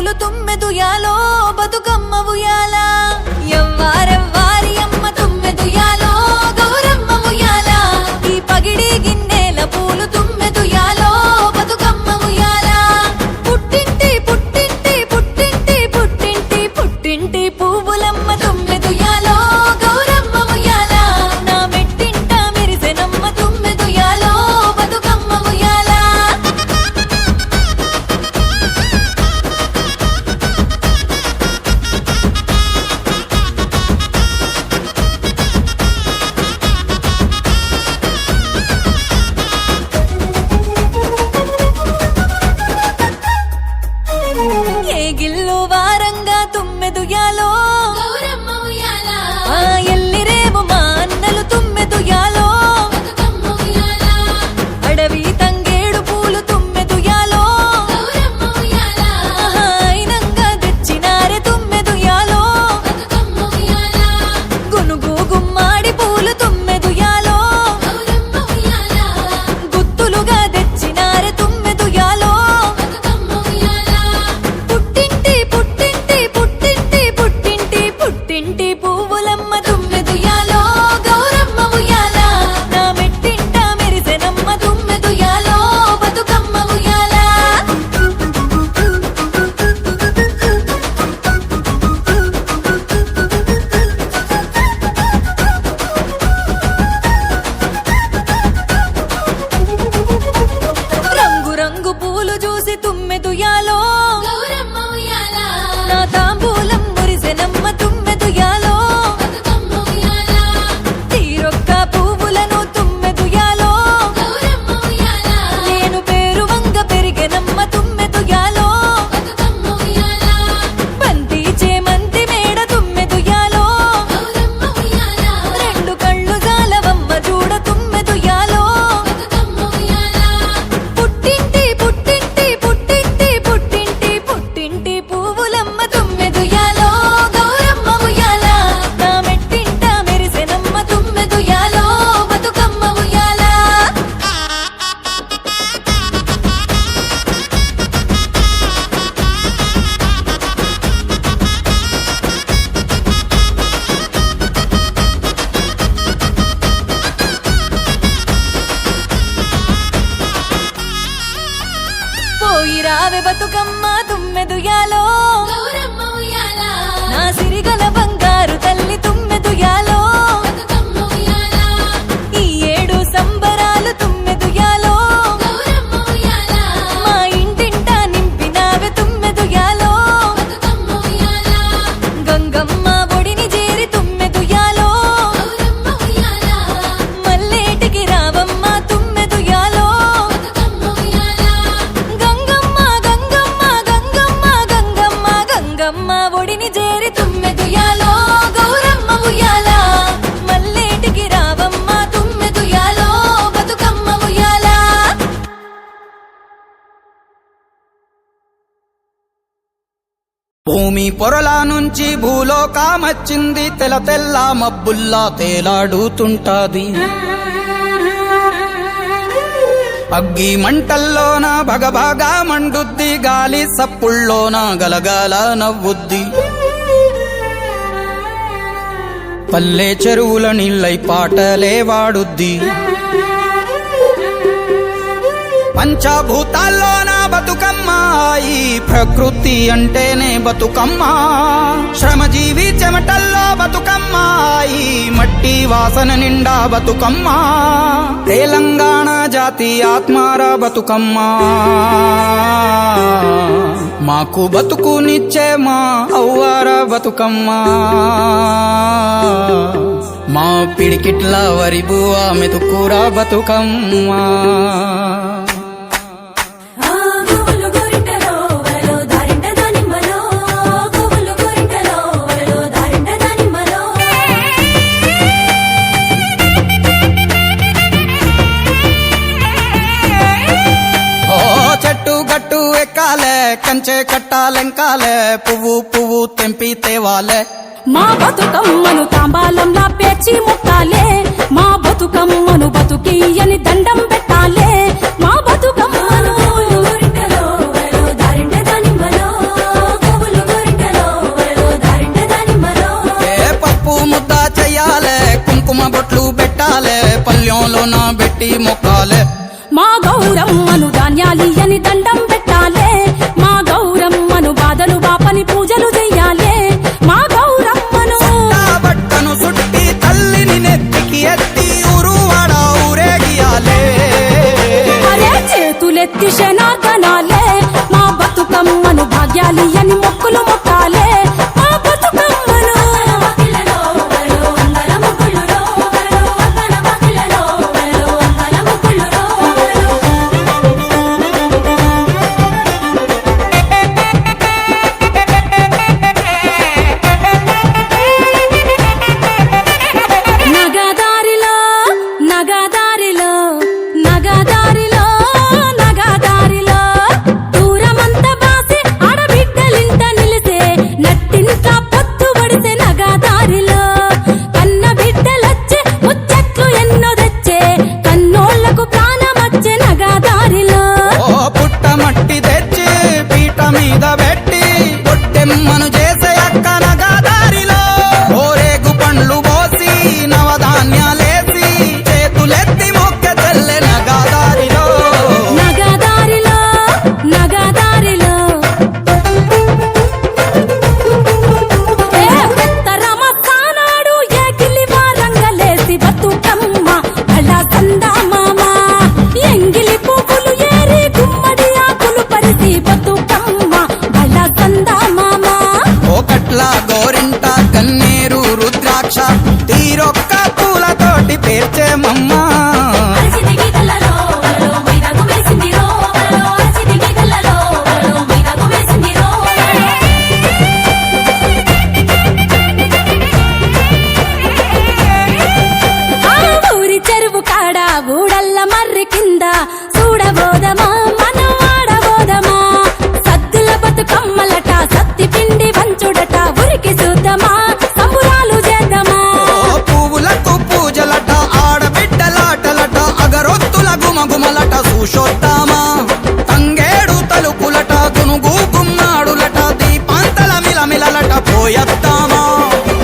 పూలు తుమ్మెదుయాలో బతుకమ్మ ఉయ్యాల ఎవ్వారెవ్వారి అమ్మ తుమ్మెదుయాలో గౌరమ్మ ఉయ్యాల ఈ పగిడి గిన్నెల పూలు తుమ్మెదుయాలో బతుకమ్మ ఉయ్యాల పుట్టింటి పుట్టింటి పుట్టింటి పుట్టింటి పుట్టింటి పువ్వులమ్మ తుమ్మెదుయాలో గౌరమ్మ ఉయ్యాల నా మెట్టింట మెరిసెనమ్మ తుమ్మెదుయాలో బతుకమ్మ ఉయ్యాల ఏ గిల్లు వారంగా తుమ్మెదుయాలో గౌరమ్మ ఉయ్యాల ఆ ఎల్లిరేము మా అన్నలు తుమ్మెదుయాలో బతుకమ్మ ఉయ్యాల అడవి తంగేడు పూలు తుమ్మెదుయాలో గౌరమ్మ ఉయ్యాల అయినంగా తెచ్చినారే తుమ్మెదుయాలో బతుకమ్మ ఉయ్యాల గునుగు గుమ్మాడి పూలు తుమ్మెదుయాలో గౌరమ్మ ఉయ్యాల గుత్తులుగా తెచ్చినారే తుమ్మెదుయాలో బతుకమ్మ ఉయ్యాల పుట్టింటి పుట్టింటి పుట్టింటి పుట్టింటి పుట్టింటి పువ్వులమ్మ తుమ్మెదుయాలో గౌరమ్మ ఉయ్యాల నా మెట్టింట మెరిసెనమ్మ తుమ్మెదుయాలో బతుకమ్మ ఉయ్యాల రంగు రంగు పూలు చూసి తుమ్మెదుయాలో గౌరమ్మ ఉయ్యాల నా తాంబూలం మురిసెనమ్మ తుమ్మెదుయాలో బతుకమ్మ ఉయ్యాల తీరొక్క పువ్వులను తుమ్మెదుయాలో గౌరమ్మ ఉయ్యాల నేను పేరు వంగ పెరిగెనమ్మ తుమ్మెదుయాలో బతుకమ్మ ఉయ్యాల బంతి చేమంతి మేడ తుమ్మెదుయాలో గౌరమ్మ ఉయ్యాల రెండు కళ్ళు జాలవమ్మ చూడ తుమ్మెదుయాలో బతుకమ్మ ఉయ్యాల పుట్టింటి పుట్టింటి పుట్టింటి పుట్టింటి పుట్టింటి పువ్వులమ్మ తుమ్మెదుయాలో గౌరమ్మ ఉయ్యాల నా మెట్టింట మెరిసెనమ్మ తుమ్మెదుయాలో బతుకమ్మ ఉయ్యాల పోయి రావే బతుకమ్మ తుమ్మెదుయాలో గౌరమ్మ ఉయ్యాల నా సిరిగల బంగారు తల్లి తుమ్మెదుయాలో బతుకమ్మ ఉయ్యాల ఈ ఏడు సంబరాలు తుమ్మెదుయాలో గౌరమ్మ ఉయ్యాల మా ఇంటింట నింపినావే తుమ్మెదుయాలో బతుకమ్మ ఉయ్యాల గంగమ్మ ఒడిని చేరి తుమ్మెదుయాలో గౌరమ్మ ఉయ్యాల మల్లేటికి రావమ్మ తుమ్మెదుయాలో బతుకమ్మ ఉయ్యాల గంగమ్మ గంగమ్మ గంగమ్మ గంగమ్మ గంగమ్మ ఒడిని చేరి తుమ్మెదుయాలో గౌరమ్మ ఉయ్యాల మల్లేటికి రావమ్మ తుమ్మెదుయాలో బతుకమ్మ ఉయ్యాల భూమి పొరల నుంచి భూలోకమచ్చింది తెల్ల తెల్ల మబ్బుల్లా తేలాడుతుంటాది అగ్గి మంటల్లోన భగభగా మండుద్ది గాలి సప్పుల్లోన గలగాల నవ్వుద్ది పల్లె చెరువుల నీళ్ళై పాటలే వాడుద్ది పంచభూతాల్లోన బతుకమ్మ ఈ ప్రకృతి అంటేనే బతుకమ్మ శ్రమజీవి చెమటల్లో బతుకమ్మ ఈ మట్టి వాసన నిండా బతుకమ్మ తెలంగాణ జాతి ఆత్మార బతుకమ్మ మాకు బతుకునిచ్చే మా అవ్వార బతుకమ్మ మా పిడికిట్ల వరి బువ్వ మెతుకూర బతుకమ్మ గోవులు గోరింటలో వరలో దారింట దానిమ్మలో గోవులు గోరింటలో వరలో దారింట దానిమ్మలో ఓ చెట్టు గట్టు ఎక్కాలే కంచె కట్టాలెంకాలే పువ్వు పువ్వు తెంపి తేవాలే మా బతుకమ్మను తాంబాలంలా పేర్చి ముట్టాలే మా బతుకమ్మను బతుకియ్యని దండం పెట్టాలే మా బతుకమ్మను గోరింటలో వరలో దారింట దానిమ్మలో పళ్ళెంలోన పెట్టి మొక్కాలే మా గౌరమ్మను ధాన్యాలియని దండం పెట్టాలే మా గౌరమ్మను బాధలు బాపని పూజలు చెయ్యాలే మా గౌరమ్మను బట్టను సుట్టి తల్లిని నెత్తికి ఎత్తి ఊరువాడ ఊరేగియాలే అరే చేతులెత్తి శనాదనాలే మా బతుకమ్మను భాగ్యాలియని మొక్కులు మొక్కాలే మా బతుకమ్మను పిల్లలో వరలో వందల ముగ్గులురో వరలో వందల పిల్లలో వరలో వందల ముగ్గులురో నగదారిలో నగదారిలో నగదారిలో నగదారిలో దూరమంత బాసి ఆడబిడ్డలింట నిలిసే నట్టింట పొత్తు పడితే నగదారిలో కన్న బిడ్డలొచ్చే ముచ్చట్లు ఎన్నో తెచ్చే కన్నోళ్లకు ప్రాణమచ్చే నగదారిలో ఓ పుట్ట మట్టి తెచ్చి పీట మీద పెట్టి పొట్టెమ్మను చేసే అక్క నగదారిలో ఓరేగు పండ్లు పోసి నవధాన్యాలేసి చేతులెత్తి మొక్క తెల్లె నగదారిలో నగదారిలో నగదారిలో ఏ పెత్తరమస్తానాడు ఏకిలి వారంగలేసి బతుకమ్మ అలా సందామామ ఎంగిలి పువ్వులు ఏరి గుమ్మడి ఆకులు పరిసి బతుకమ్మ అలా సందామామ ఓ కట్ల గోరింట కన్నీరు రుద్రాక్ష తీరొక్క పూలతోటి పేర్చేమమ్మ అరసిది గీతలలో వరలో మైదాకు వేసిందిరో వరలో అరసిది గీతలలో వరలో మైదాకు వేసిందిరో ఆ ఊరి చెరువు కాడ ఊడల్ల మర్రి కింద చూడబోదమా మనం ఆడబోదమా సద్దుల బతుకమ్మలట సత్తి పిండి వంచుడట ఉరికి చూద్దామా సంబురాలు చేద్దామా ఓ పువ్వులకు పూజలట ఆడబిడ్డలాటలట అగరొత్తుల గుమగుమలట చూసొద్దామా తంగేడు తలుపులట గునుగు గుమ్మాడులట దీపాంతల మిలమిలలట పోయొద్దామా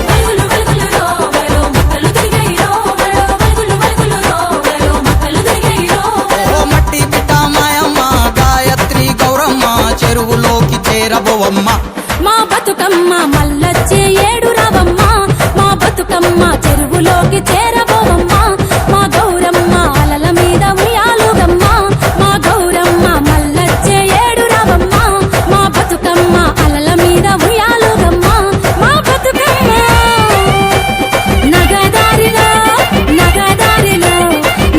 వలుగులు వలుగులురో వరలో మొక్కలు తిరిగాయిరో వరలో వలుగులు వలుగులురో వరలో మొక్కలు తిరిగాయిరో ఓ మట్టి బిడ్డ మాయమ్మ గాయత్రి గౌరమ్మ చెరువులోకి చేరబోవమ్మ మా బతుకమ్మ మల్లొచ్చే ఏడు రావమ్మ మా బతుకమ్మ చెరువులోకి చేరబోవమ్మ మా గౌరమ్మ అలల మీద ఉయ్యాలుగమ్మ మా గౌరమ్మ మల్లొచ్చే ఏడు రావమ్మ మా బతుకమ్మ అలల మీద ఉయ్యాలుగమ్మ మా బతుకమ్మ నగదారిలో నగదారిలో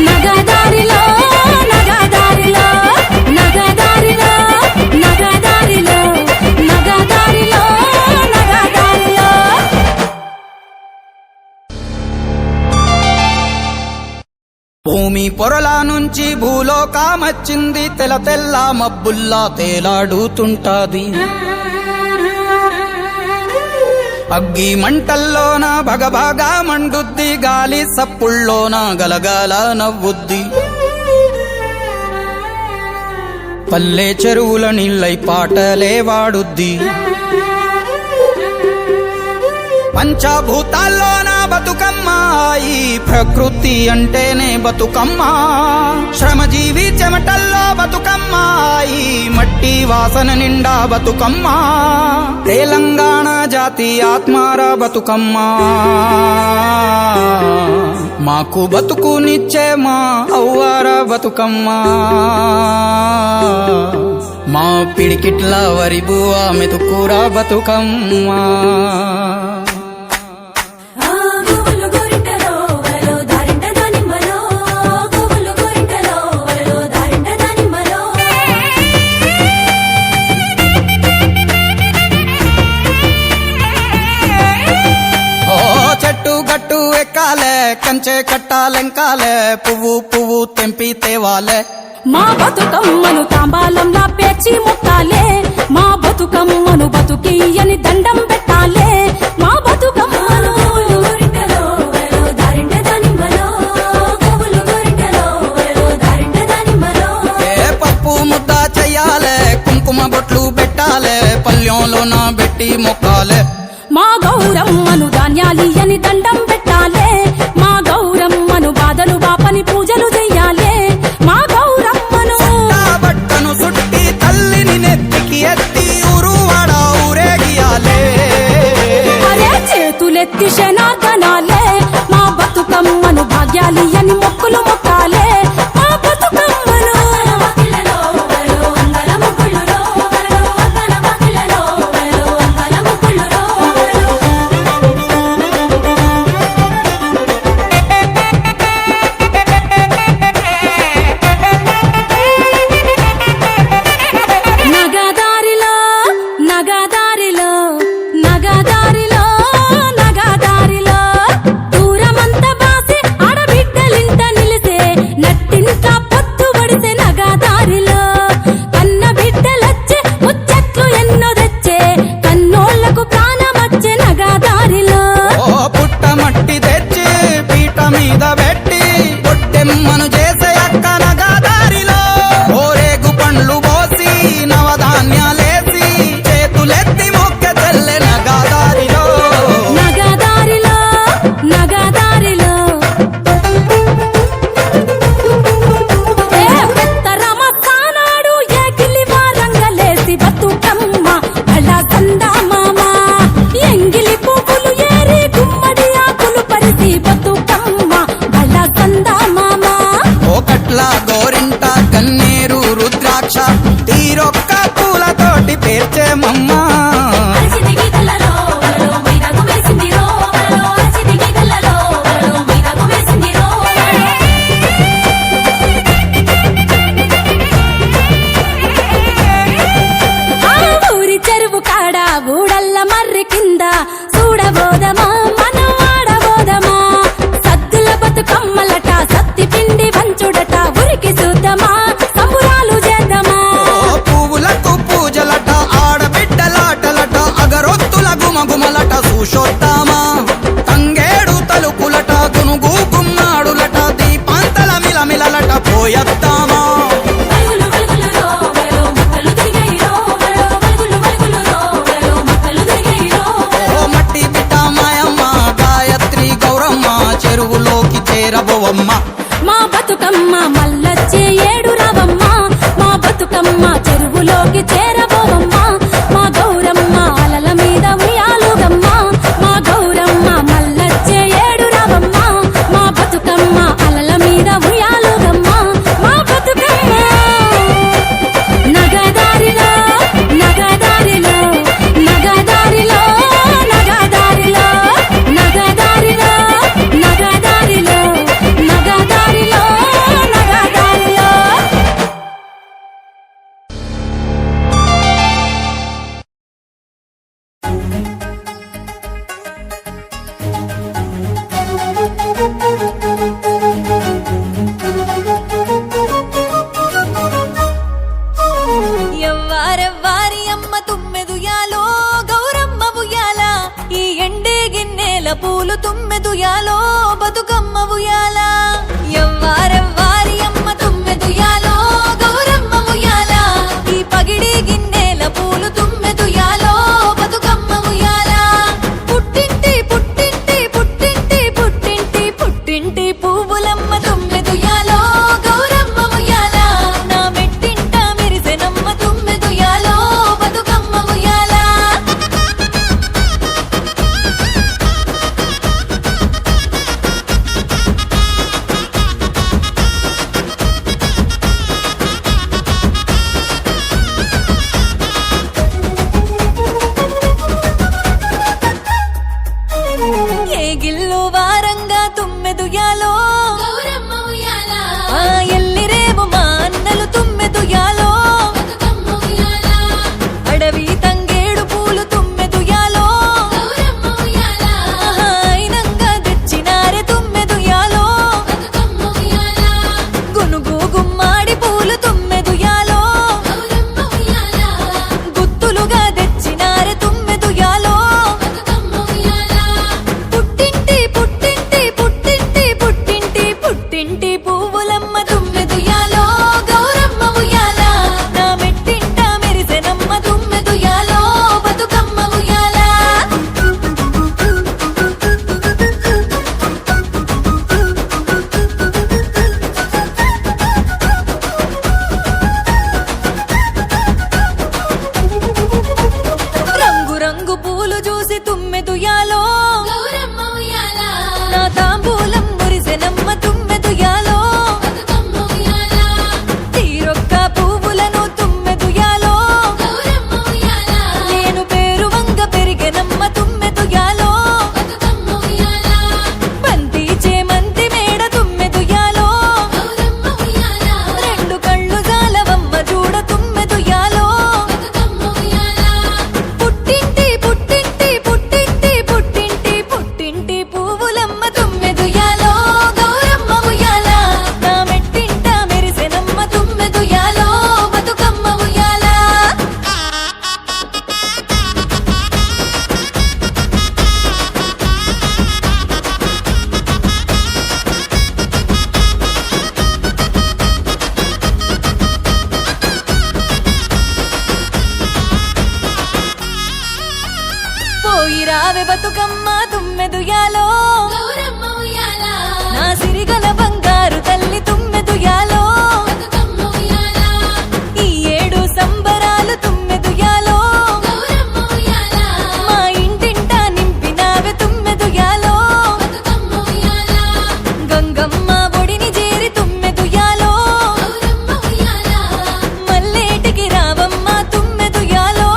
నగదారిలో నగదారిలో నగదారిలో నగదారిలో నగదారిలో నగదారిలో భూమి పొరల నుంచి భూలోకమచ్చింది తెల్ల తెల్ల మబ్బుల్లా తేలాడుతుంటాది అగ్గి మంటల్లోన భగభగా మండుద్ది గాలి సప్పుల్లోన గలగాల నవ్వుద్ది పల్లె చెరువుల నీళ్ళై పాటలే వాడుద్ది పంచభూతాల్లోన బతుకమ్మ ఈ ప్రకృతి అంటేనే బతుకమ్మ శ్రమజీవి చెమటల్లో బతుకమ్మ ఈ మట్టి వాసన నిండా బతుకమ్మ తెలంగాణ జాతి ఆత్మార బతుకమ్మ మాకు బతుకునిచ్చే మా అవ్వార బతుకమ్మ మా పిడికిట్ల వరి బువ్వ మెతుకూర బతుకమ్మ ఆ గోవులు గోరింటలో వరలో దారింట దానిమ్మలో గోవులు గోరింటలో వరలో దారింట దానిమ్మలో ఓ చెట్టు గట్టు ఎక్కాలే కంచె కట్టాలెంకాలే పువ్వు పువ్వు తెంపి తేవాలే మా బతుకమ్మను తాంబాలంలా పేర్చి మొక్కాలే మా బతుకమ్మను బతుకియ్యని దండం పెట్టాలే మా బతుకమ్మను గోవులు గోరింటలో వరలో దారింట దానిమ్మలో గోవులు గోరింటలో వరలో దారింట దానిమ్మలో ఏ పప్పు ముద్ద చెయ్యాలే కుంకుమ బొట్లు పెట్టాలే పల్లెంలోన పెట్టి మొక్కాలే మా గౌరమ్మను ధాన్యాలియని దండం పెట్టాలే మా గౌరమ్మను బాధలు బాపని పూజలు పట్టి పేర్చేమమ్మా అరసిది గీతలలో వలలో మైదాకు మెరిసిందిరో వలలో అరసిది గీతలలో వలలో మైదాకు మెరిసిందిరో ఆ ఊరి చెరువు కాడ ఊడల్ల మర్రి కింద చూడబోదమా మనం ఆడబోదమా సద్దుల బతుకమ్మలట సత్తి పిండి వంచుడట ఉరికి చూద్దామా సంబురాలు చేద్దామా ఓ పువ్వులకు పూజలట ఆడబిడ్డలాటలట అగరొత్తుల గుమగుమలట చూసొద్దామా తంగేడు తలుపులట గునుగు గుమ్మాడులట దీపాంతల మిలమిలలట పోయొద్దామా వలుగులు వలుగులురో వలలో మక్కలు తిరిగాయిరో వలలో వలుగులు వలుగులురో వలలో మక్కలు తిరిగాయిరో ఓ మట్టి బిడ్డ మాయమ్మ గాయత్రి గౌరమ్మ చెరువులోకి చేరబోవమ్మ మా బతుకమ్మ మల్లొచ్చే ఏడు రావమ్మ మా బతుకమ్మ చెరువులోకి చేరబోవమ్మ మా గౌరమ్మ అలల మీద ఉయ్యాలుగమ్మ మా గౌరమ్మ మల్లొచ్చే ఏడు రావమ్మ మా బతుకమ్మ అలల మీద ఉయ్యాలుగమ్మ మా బతుకమ్మ నగదారిలో నగదారిలో నగదారిలో నగదారిలో నగదారిలో నగదారిలో నగదారిలో నగదారిలో ఎవ్వారెవ్వారి అమ్మ తుమ్మెదుయాలో గౌరమ్మ ఉయ్యాల ఈ ఎండే గిన్నెల పూలు తుమ్మెదుయాలో బతుకమ్మ ఉయ్యాల ఎవ్వారెవ్వారి అమ్మ తుమ్మెదుయాలో గౌరమ్మ ఉయ్యాల ఈ పగిడి గిన్నెల పూలు తుమ్మెదుయాలో బతుకమ్మ ఉయ్యాల పుట్టింటి పుట్టింటి పుట్టింటి పుట్టింటి పుట్టింటి పువ్వులమ్మ తుమ్మెదుయాలో గౌరమ్మ ఉయ్యాల నా మెట్టింట మెరిసెనమ్మ తుమ్మెదుయాలో బతుకమ్మ ఉయ్యాల ఏ గిల్లు వారంగా తుమ్మెదుయాలో గౌరమ్మ ఉయ్యాల ఆ ఎల్లిరేవు మా అన్నలు తుమ్మెదుయాలో బతుకమ్మ ఉయ్యాల అడవి తంగేడు పూలు తుమ్మెదుయాలో గౌరమ్మ ఉయ్యాల అయినంగా తెచ్చినారే తుమ్మెదుయాలో బతుకమ్మ ఉయ్యాల గునుగు గుమ్మాడి పూలు తుమ్మెదుయాలో గౌరమ్మ ఉయ్యాల గుత్తులుగా తెచ్చినారే తుమ్మెదుయాలో బతుకమ్మ ఉయ్యాల పుట్టింటి పుట్టింటి పుట్టింటి పుట్టింటి పుట్టింటి పువ్వులమ్మ తుమ్మెదుయాలో గౌరమ్మ ఉయ్యాల నా మెట్టింట మెరిసెనమ్మ తుమ్మెదుయాలో బతుకమ్మ ఉయ్యాల రంగు రంగు పూలు చూసి తుమ్మెదుయాలో గౌరమ్మ ఉయ్యాల నా తాంబూలం మురిసెనమ్మ తుమ్మెదుయాలో బతుకమ్మ ఉయ్యాల తీరొక్క పువ్వులను తుమ్మెదుయాలో గౌరమ్మ ఉయ్యాల నేను పేరు వంగ పెరిగెనమ్మ తుమ్మెదుయాలో బతుకమ్మ ఉయ్యాల బంతి చేమంతి మేడ తుమ్మెదుయాలో గౌరమ్మ ఉయ్యాల రెండు కళ్ళు జాలవమ్మ చూడ తుమ్మెదుయాలో బతుకమ్మ ఉయ్యాల పుట్టింటి పుట్టింటి పుట్టింటి పుట్టింటి పుట్టింటి పువ్వులమ్మ తుమ్మెదుయాలో గౌరమ్మ ఉయ్యాల నా మెట్టింట మెరిసెనమ్మ తుమ్మెదుయాలో బతుకమ్మ ఉయ్యాల పోయి రావే బతుకమ్మ తుమ్మెదుయాలో గౌరమ్మ ఉయ్యాల నా సిరిగల బంగారు తల్లి తుమ్మెదుయాలో బతుకమ్మ ఉయ్యాల ఈ ఏడు సంబరాలు తుమ్మెదుయాలో గౌరమ్మ ఉయ్యాల మా ఇంటింట నింపినావే తుమ్మెదుయాలో బతుకమ్మ ఉయ్యాల గంగమ్మ ఒడిని చేరి తుమ్మెదుయాలో గౌరమ్మ ఉయ్యాల మల్లేటికి రావమ్మ తుమ్మెదుయాలో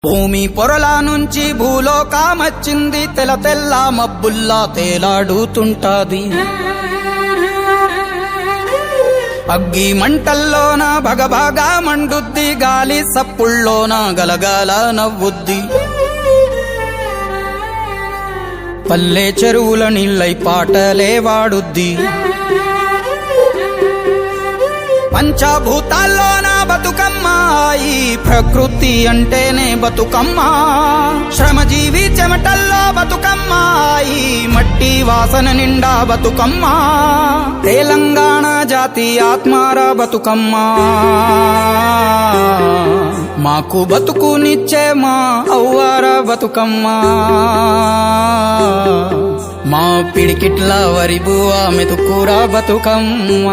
భూమి పొరల నుంచి భూలోకమచ్చింది, తెల్ల తెల్ల మబ్బుల్లా తేలాడుతుంటాది. అగ్గి మంటల్లోన భగభగా మండుద్ది, గాలి సప్పుల్లోన గలగల నవ్వుద్ది. పల్లె చెరువుల నీళ్ళై పాటలే వాడుద్ది. పంచభూతాల్లోన బతుకమ్మ, ఈ ప్రకృతి అంటేనే బతుకమ్మ. శ్రమజీవి చెమటల్లో బతుకమ్మ, ఈ మట్టి వాసన నిండా బతుకమ్మ. తెలంగాణ జాతి ఆత్మార బతుకమ్మ, మాకు బతుకునిచ్చే మా అవ్వార బతుకమ్మ. మా పిడికిట్ల వరి బువ్వ మెతుకుర బతుకమ్మ.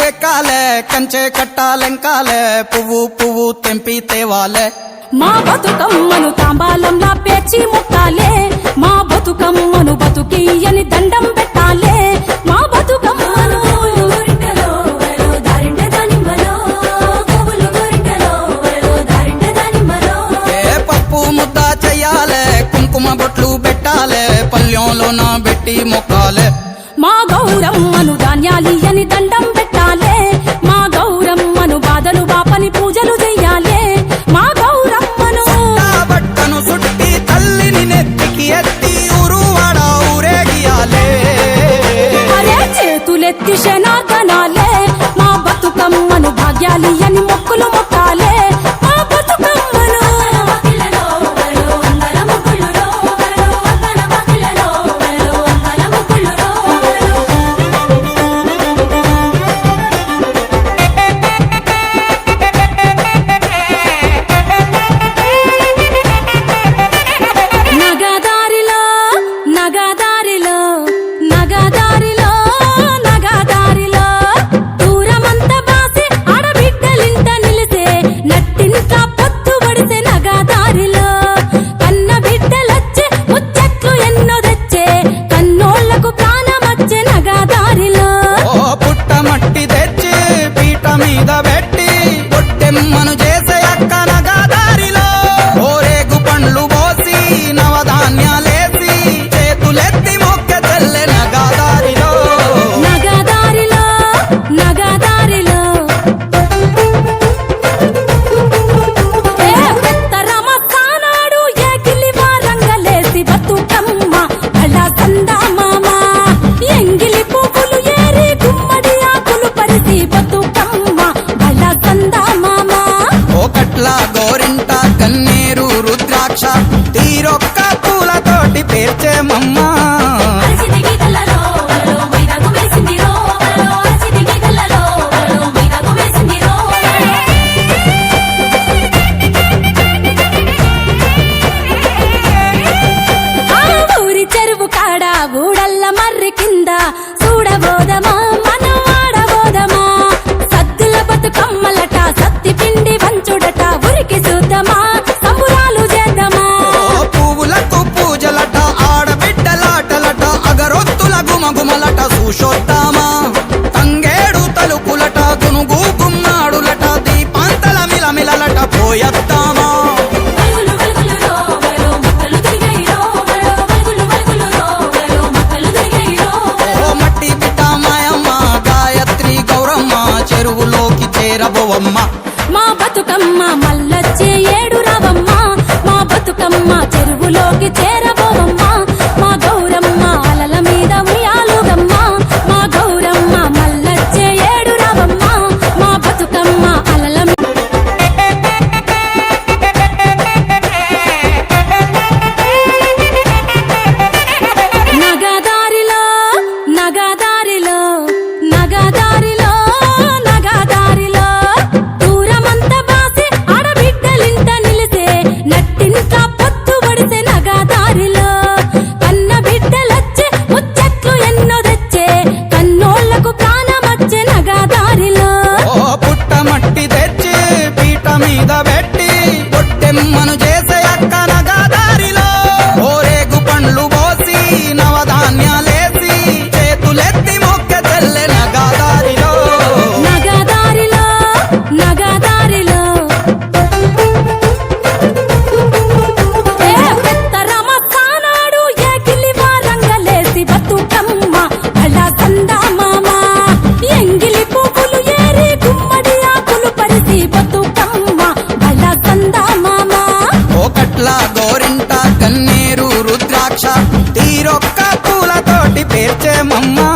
ఎక్కాలే కంచె కట్టాలెంకాలే, పువ్వు పువ్వు తెంపి తేవాలే. మా బతుకమ్మను తాంబాలంలా పేర్చి ముట్టాలే, మా బతుకమ్మను బతుకియ్యని దండం పెట్టాలే. మా బతుకమ్మను పప్పు ముద్ద చెయ్యాలే, కుంకుమ బొట్లు పెట్టాలే, పల్లెంలోన పెట్టి మొక్కాలే. మా గౌరమ్మను ధాన్యాలియని దండం పెట్టాలే, మా గౌరమ్మను బాధలు బాపని పూజలు చెయ్యాలే. మా గౌరమ్మను బట్టను సుట్టి తల్లిని నెత్తికి ఎత్తి ఊరువాడ ఊరేగియాలే. అరే చేతులెత్తి శనార్దనాలే, మా బతుకమ్మను భాగ్యాలియని మొక్కులు మొక్కాలే. మా బతుకమ్మను మీద పెట్టి పొట్టెమ్మను చేసే అక్క నగదారిలో, ఓరేగు పండ్లు పోసి నవధాన్యాలేసి చేతులెత్తి మొక్క చెల్లె నగదారిలో. నగదారిలో నగదారిలో పెత్తరమస్తానాడు ఏకిలి వారంగలేసి బతుకమ్మ అలా సందా మామ. ఎంగిలి పువ్వులు ఏరి గుమ్మడి ఆకులు పరిసి బతుకమ్మ అలా సందా మామ. ఒకట్ల గోరింట కన్నేరు రుద్రాక్ష తీరొక్క పూలతోటి పేర్చేమమ్మ. చెరువు కాడ ఊడల్ల మర్రి కింద చూడబోదమా మనం ఆడబోదమా. సద్దుల బతుకమ్మలట సత్తి పిండి వంచుడట ఉరికి చూద్దామా సంబురాలు చేద్దామా. పువ్వులకు పూజలట ఆడబిడ్డలాటలట అగరొత్తుల గుమగుమలట చూసొద్దామా. తంగేడు తలుపులట గునుగు గుమ్మాడులట దీపాంతల మిలమిలలట పోయొద్దామా. చెరువులోకి చేరబోవమ్మ మా బతుకమ్మ మల్లొచ్చే ఏడు రావమ్మ. మా బతుకమ్మ చెరువులోకి చేరబోవమ్మ. మా గౌరమ్మ అలల మీద ఉయ్యాలుగమ్మ. మా గౌరమ్మ మల్లొచ్చే ఏడు రావమ్మ. మా బతుకమ్మ అలల నగదారిలో నగదారిలో నగదారిలో నగదారిలో దూరమంత బాసి ఆడబి పేర్చేమమ్మా